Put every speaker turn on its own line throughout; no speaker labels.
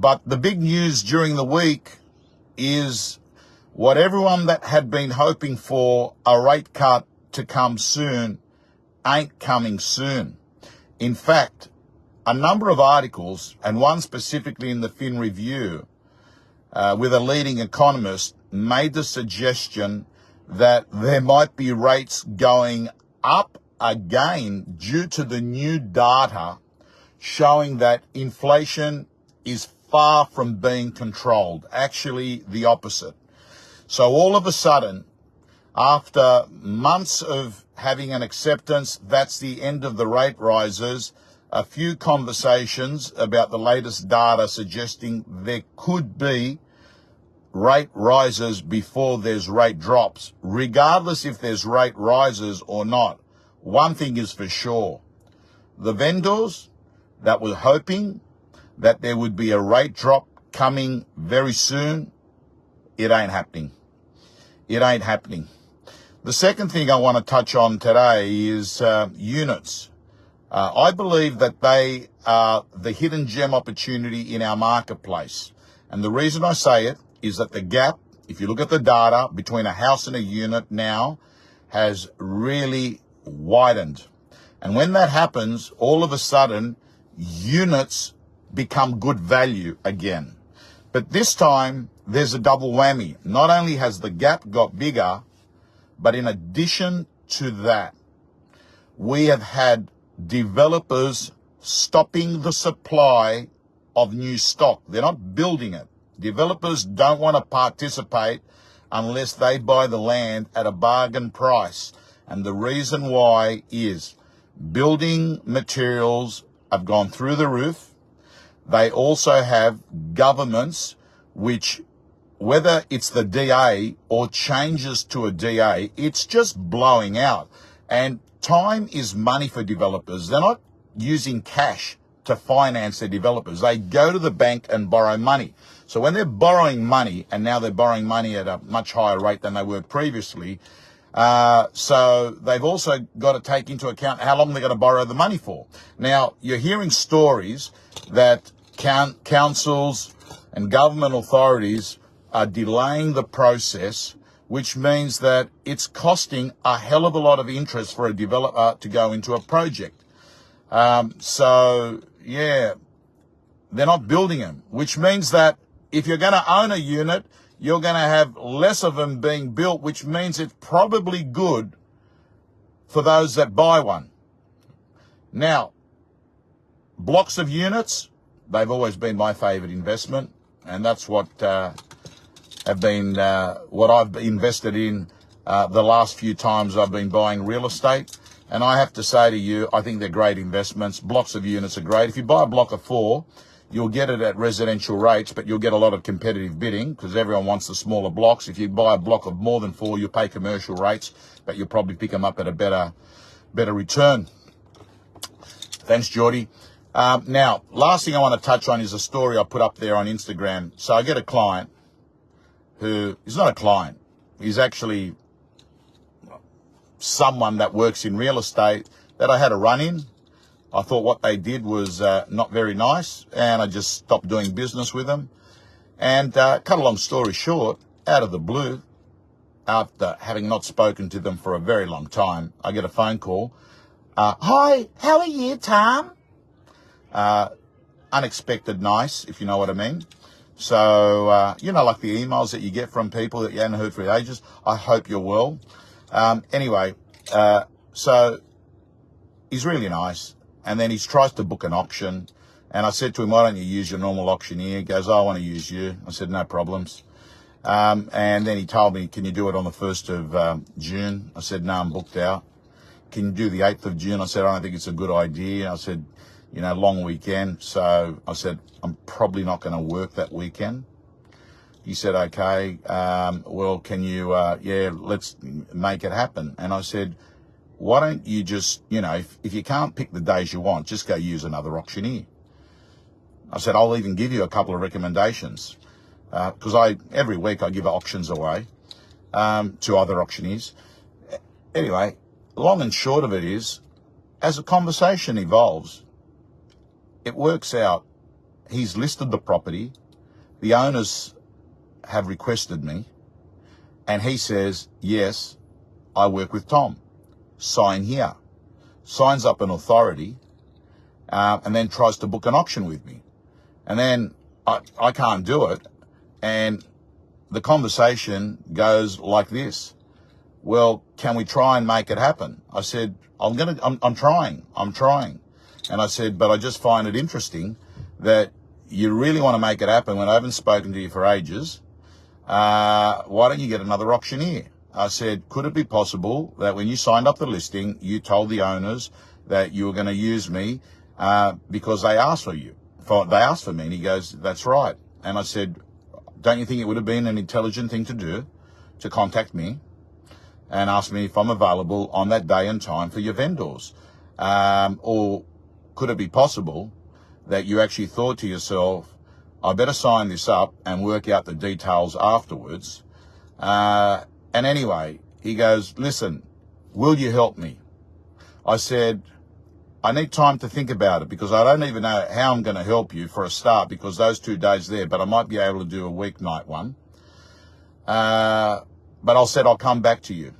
But the big news during the week is what everyone that had been hoping for a rate cut to come soon ain't coming soon. In fact, a number of articles, and one specifically in the Fin Review, with a leading economist, made the suggestion that there might be rates going up again due to the new data showing that inflation is far from being controlled, actually the opposite. So all of a sudden, after months of having an acceptance, that's the end of the rate rises, a few conversations about the latest data suggesting there could be rate rises before there's rate drops. Regardless if there's rate rises or not, one thing is for sure. The vendors that were hoping that there would be a rate drop coming very soon, it ain't happening. It ain't happening. The second thing I want to touch on today is units. I believe that they are the hidden gem opportunity in our marketplace. And the reason I say it is that the gap, if you look at the data between a house and a unit now, has really widened. And when that happens, all of a sudden, units become good value again. But this time, there's a double whammy. Not only has the gap got bigger, but in addition to that, we have had developers stopping the supply of new stock. They're not building it. Developers don't want to participate unless they buy the land at a bargain price. And the reason why is building materials have gone through the roof. They also have governments which, whether it's the DA or changes to a DA, it's just blowing out. And time is money for developers. They're not using cash to finance their developers. They go to the bank and borrow money. So when they're borrowing money, and now they're borrowing money at a much higher rate than they were previously, so they've also got to take into account how long they're going to borrow the money for. Now, you're hearing stories that councils and government authorities are delaying the process, which means that it's costing a hell of a lot of interest for a developer to go into a project. So, yeah, they're not building them, which means that if you're going to own a unit, you're going to have less of them being built, which means it's probably good for those that buy one. Now, blocks of units, they've always been my favorite investment, and that's what have been what I've invested in the last few times I've been buying real estate. And I have to say to you, I think they're great investments. Blocks of units are great. If you buy a block of 4, you'll get it at residential rates, but you'll get a lot of competitive bidding because everyone wants the smaller blocks. If you buy a block of more than 4, you'll pay commercial rates, but you'll probably pick them up at a better return. Thanks, Geordie. Now, last thing I want to touch on is a story I put up there on Instagram. So I get a client who is not a client. He's actually someone that works in real estate that I had a run in. I thought what they did was not very nice, and I just stopped doing business with them. And cut a long story short, out of the blue, after having not spoken to them for a very long time, I get a phone call. Hi, how are you, Tom? Unexpected nice, if you know what I mean. So, you know, like the emails that you get from people that you haven't heard for ages. I hope you're well. Anyway, so he's really nice. And then he tries to book an auction. And I said to him, why don't you use your normal auctioneer? He goes, I want to use you. I said, no problems. And then he told me, can you do it on the 1st of June? I said, no, I'm booked out. Can you do the 8th of June? I said, I don't think it's a good idea. I said, you know, long weekend. So I said, I'm probably not going to work that weekend. He said, okay, well, can you, yeah, let's make it happen. And I said, why don't you just, you know, if you can't pick the days you want, just go use another auctioneer. I said, I'll even give you a couple of recommendations, because every week I give auctions away to other auctioneers. Anyway, long and short of it is, as a conversation evolves, it works out he's listed the property. The owners have requested me, and he says, yes, I work with Tom. Sign here. Signs up an authority, and then tries to book an auction with me. And then I can't do it. And the conversation goes like this. Well, can we try and make it happen? I said, I'm trying. And I said, but I just find it interesting that you really want to make it happen when I haven't spoken to you for ages. Why don't you get another auctioneer? I said, could it be possible that when you signed up the listing, you told the owners that you were going to use me because they asked for you? They asked for me. And he goes, that's right. And I said, don't you think it would have been an intelligent thing to do to contact me and ask me if I'm available on that day and time for your vendors? Or could it be possible that you actually thought to yourself, I better sign this up and work out the details afterwards? And anyway, he goes, listen, will you help me? I said, I need time to think about it because I don't even know how I'm going to help you for a start because those 2 days there, but I might be able to do a weeknight one. But I said, I'll come back to you.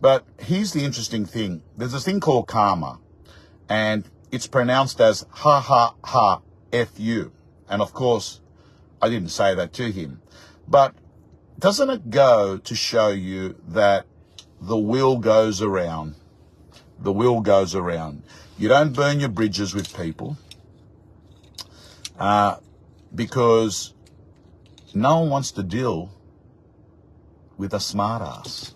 But here's the interesting thing. There's this thing called karma, and it's pronounced as ha, ha, ha, F-U. And of course, I didn't say that to him. But doesn't it go to show you that the wheel goes around? The wheel goes around. You don't burn your bridges with people because no one wants to deal with a smart ass.